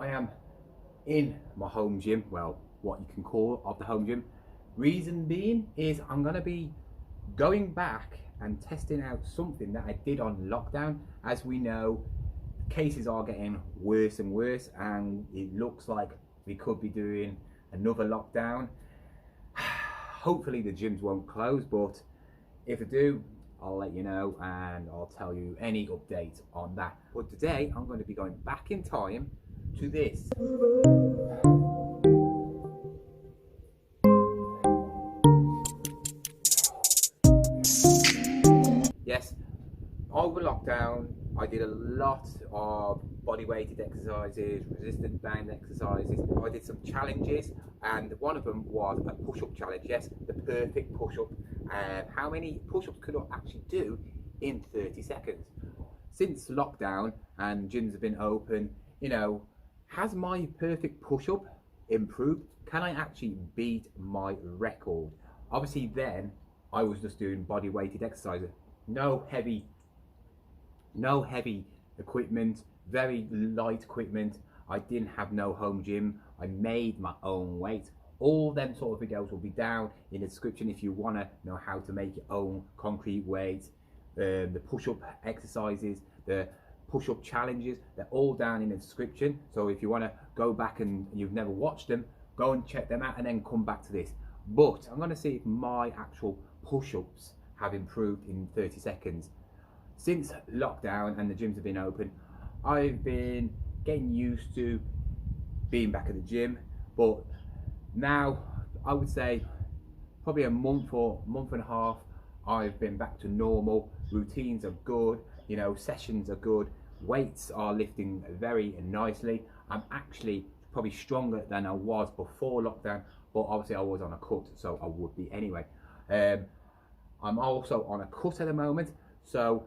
I am in my home gym, well, what you can call of the home gym. Reason being is I'm going to be going back and testing out something that I did on lockdown. As we know, cases are getting worse and worse, and it looks like we could be doing another lockdown. Hopefully the gyms won't close, but if they do, I'll let you know and I'll tell you any updates on that. But today I'm going to be going back in time to this. Yes, over lockdown I did a lot of body weighted exercises, resistance band exercises. I did some challenges, and one of them was a push-up challenge. Yes, the perfect push-up. How many push-ups could I actually do in 30 seconds? Since lockdown and gyms have been open, you know, has my perfect push-up improved? Can I actually beat my record? Obviously then I was just doing body weighted exercises. No heavy equipment, very light equipment. I didn't have no home gym. I made my own weight. All them sort of videos will be down in the description if you want to know how to make your own concrete weights. The push-up exercises, the push-up challenges, they're all down in the description. So if you want to go back and you've never watched them, go and check them out and then come back to this. But I'm going to see if my actual push-ups have improved in 30 seconds. Since lockdown and the gyms have been open, I've been getting used to being back at the gym, but now I would say probably a month or month and a half I've been back to normal. Routines are good, you know, sessions are good, weights are lifting very nicely. I'm actually probably stronger than I was before lockdown, but obviously I was on a cut, so I would be anyway. I'm also on a cut at the moment, so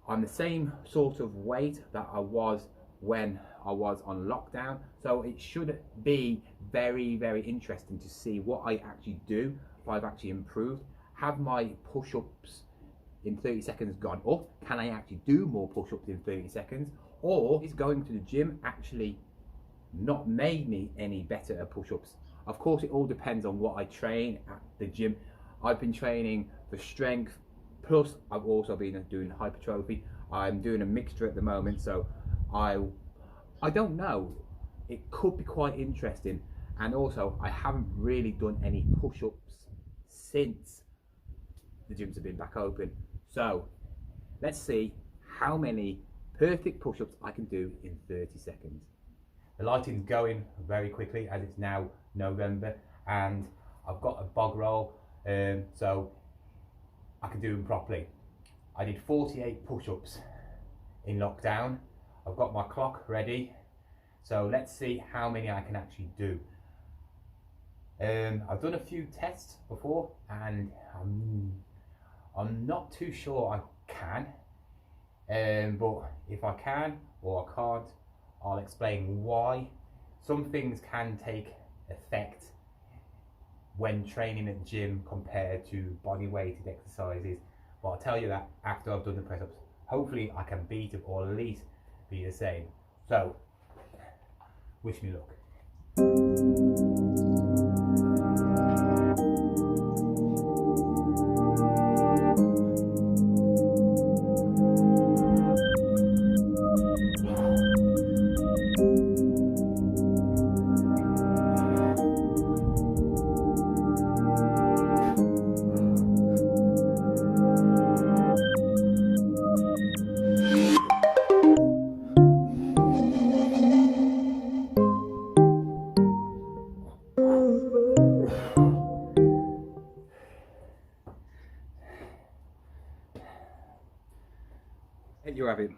I'm the same sort of weight that I was when I was on lockdown. So it should be very, very interesting to see what I actually do, if I've actually improved. Have my push-ups in 30 seconds gone up? Can I actually do more push-ups in 30 seconds? Or is going to the gym actually not made me any better at push-ups? Of course, it all depends on what I train at the gym. I've been training for strength, plus I've also been doing hypertrophy. I'm doing a mixture at the moment, so I don't know. It could be quite interesting. And also, I haven't really done any push-ups since the gyms have been back open. So let's see how many perfect push-ups I can do in 30 seconds. The lighting's going very quickly as it's now November, and I've got a bog roll, so I can do them properly. I did 48 push-ups in lockdown. I've got my clock ready, so let's see how many I can actually do. I've done a few tests before, and I'm not too sure I can, but if I can or I can't, I'll explain why. Some things can take effect when training at gym compared to body weighted exercises, but I'll tell you that after I've done the press ups. Hopefully I can beat it, or at least be the same. So wish me luck. You have it.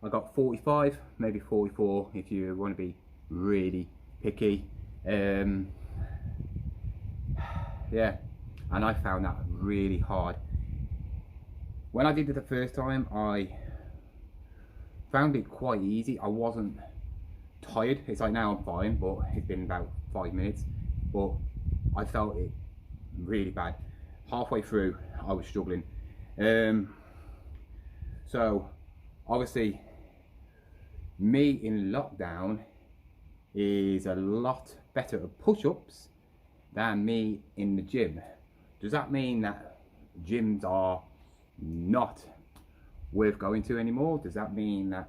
I got 45, maybe 44 if you want to be really picky. Yeah, and I found that really hard. When I did it the first time, I found it quite easy. I wasn't tired. It's like now I'm fine, but it's been about 5 minutes, but I felt it really bad. Halfway through I was struggling. So obviously me in lockdown is a lot better at push-ups than me in the gym. Does that mean that gyms are not worth going to anymore? Does that mean that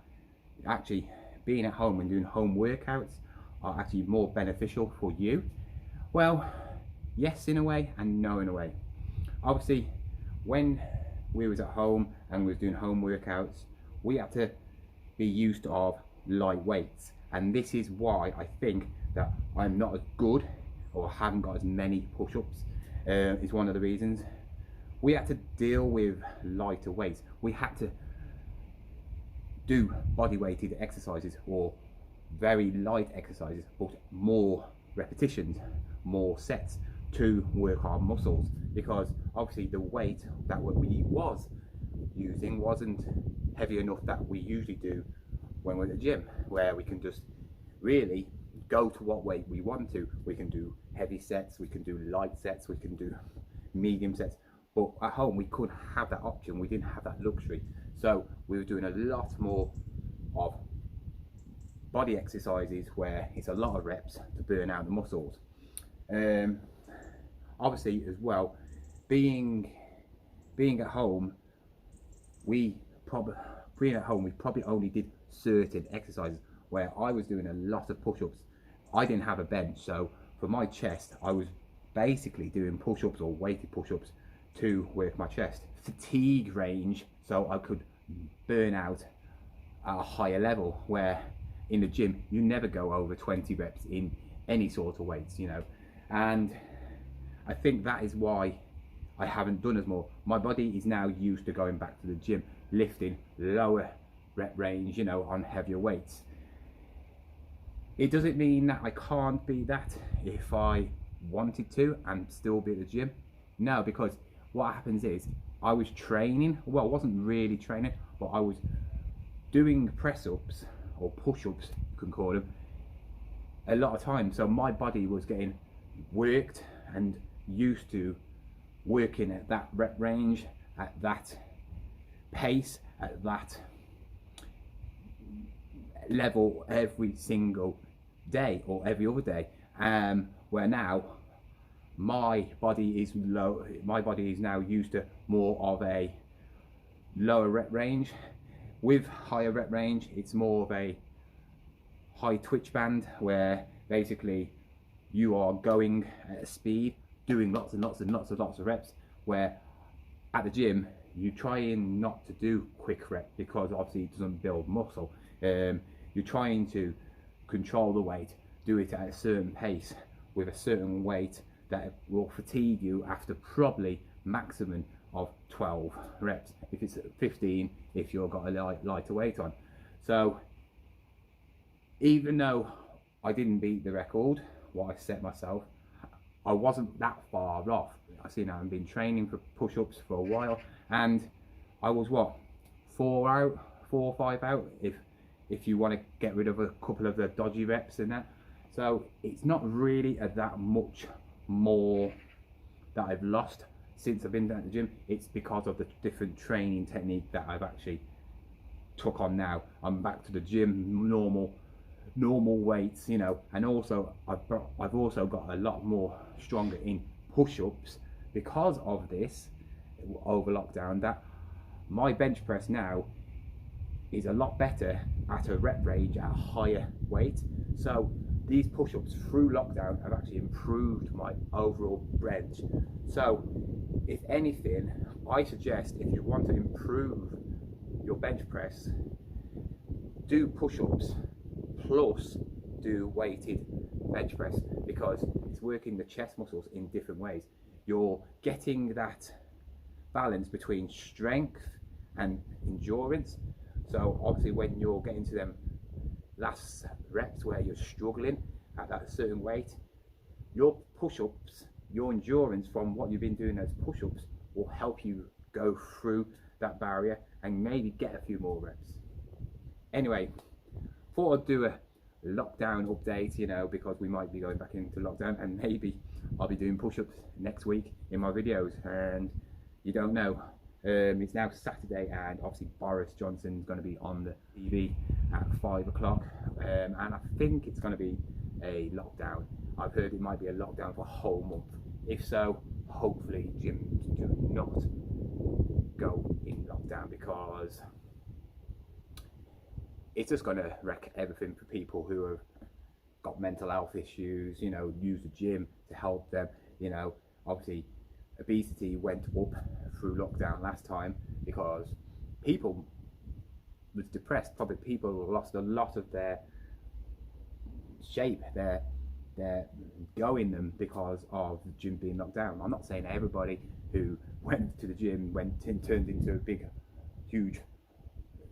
actually being at home and doing home workouts are actually more beneficial for you? Well, yes in a way and no in a way. Obviously, when we was at home and we was doing home workouts, we had to be used of light weights, and this is why I think that I'm not as good or haven't got as many push-ups. Is one of the reasons. We had to deal with lighter weights. We had to do body weighted exercises or very light exercises, but more repetitions, more sets to work our muscles, because obviously the weight that we was using wasn't heavy enough that we usually do when we're at the gym, where we can just really go to what weight we want to. We can do heavy sets, we can do light sets, we can do medium sets, but at home we couldn't have that option. We didn't have that luxury, so we were doing a lot more of body exercises where it's a lot of reps to burn out the muscles. Obviously as well, being at home, we probably only did certain exercises, where I was doing a lot of push-ups. I didn't have a bench, so for my chest I was basically doing push-ups or weighted push-ups to work my chest. Fatigue range, so I could burn out at a higher level, where in the gym you never go over 20 reps in any sort of weights, you know. And I think that is why I haven't done as more. My body is now used to going back to the gym, lifting lower rep range, you know, on heavier weights. It doesn't mean that I can't be that if I wanted to and still be at the gym. No, because what happens is I was training, well, I wasn't really training, but I was doing press-ups or push-ups, you can call them, a lot of times. So my body was getting worked and used to working at that rep range, at that pace, at that level every single day or every other day, where now my body is now used to more of a lower rep range. With higher rep range, it's more of a high twitch band, where basically you are going at a speed, doing lots and lots of reps, where at the gym you trying not to do quick reps because obviously it doesn't build muscle. You're trying to control the weight, do it at a certain pace with a certain weight that will fatigue you after probably maximum of 12 reps, if it's 15 if you've got a lighter weight on. So even though I didn't beat the record what I set myself, I wasn't that far off. I see now I've been training for push-ups for a while, and I was what, 4 or 5 out if you want to get rid of a couple of the dodgy reps and that. So it's not really that much more that I've lost since I've been at the gym. It's because of the different training technique that I've actually took on now. I'm back to the gym, normal weights, you know, and also I've also got a lot more stronger in push-ups because of this over lockdown, that my bench press now is a lot better at a rep range at a higher weight. So these push-ups through lockdown have actually improved my overall bench. So if anything, I suggest if you want to improve your bench press, do push-ups plus do weighted bench press, because it's working the chest muscles in different ways. You're getting that balance between strength and endurance. So obviously when you're getting to them last reps where you're struggling at that certain weight, your push-ups, your endurance from what you've been doing as push-ups will help you go through that barrier and maybe get a few more reps. Anyway, thought I'd do a lockdown update, you know, because we might be going back into lockdown, and maybe I'll be doing push-ups next week in my videos, and you don't know. It's now Saturday, and obviously Boris Johnson's going to be on the TV at 5 o'clock, and I think it's going to be a lockdown. I've heard it might be a lockdown for a whole month. If so, hopefully gyms do not go in lockdown, because it's just going to wreck everything for people who have got mental health issues, you know, use the gym to help them. You know, obviously obesity went up through lockdown last time because people was depressed. Probably people lost a lot of their shape, their go in them, because of the gym being locked down. I'm not saying everybody who went to the gym turned into big, huge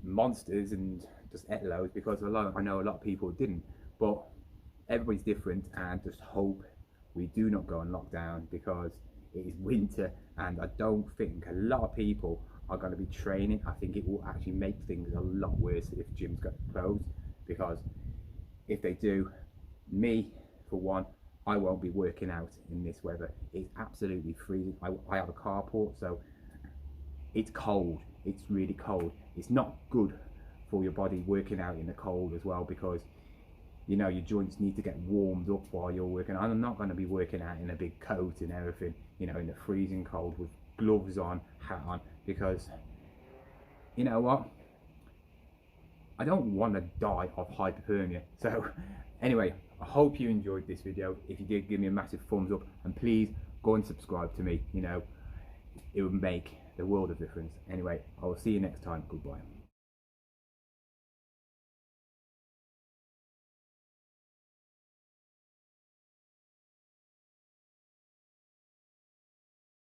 monsters and just ate loads, because I know a lot of people didn't, but everybody's different, and just hope we do not go on lockdown, because it is winter and I don't think a lot of people are going to be training. I think it will actually make things a lot worse if gyms get closed, because if they do, me for one, I won't be working out in this weather. It's absolutely freezing. I have a carport, so it's cold. It's really cold. It's not good for your body working out in the cold as well, because you know, your joints need to get warmed up while you're working. I'm not going to be working out in a big coat and everything, you know, in the freezing cold with gloves on, hat on, because you know what, I don't want to die of hypothermia. So anyway, I hope you enjoyed this video. If you did, give me a massive thumbs up, and please go and subscribe to me. You know, it would make the world of difference. Anyway, I will see you next time. Goodbye.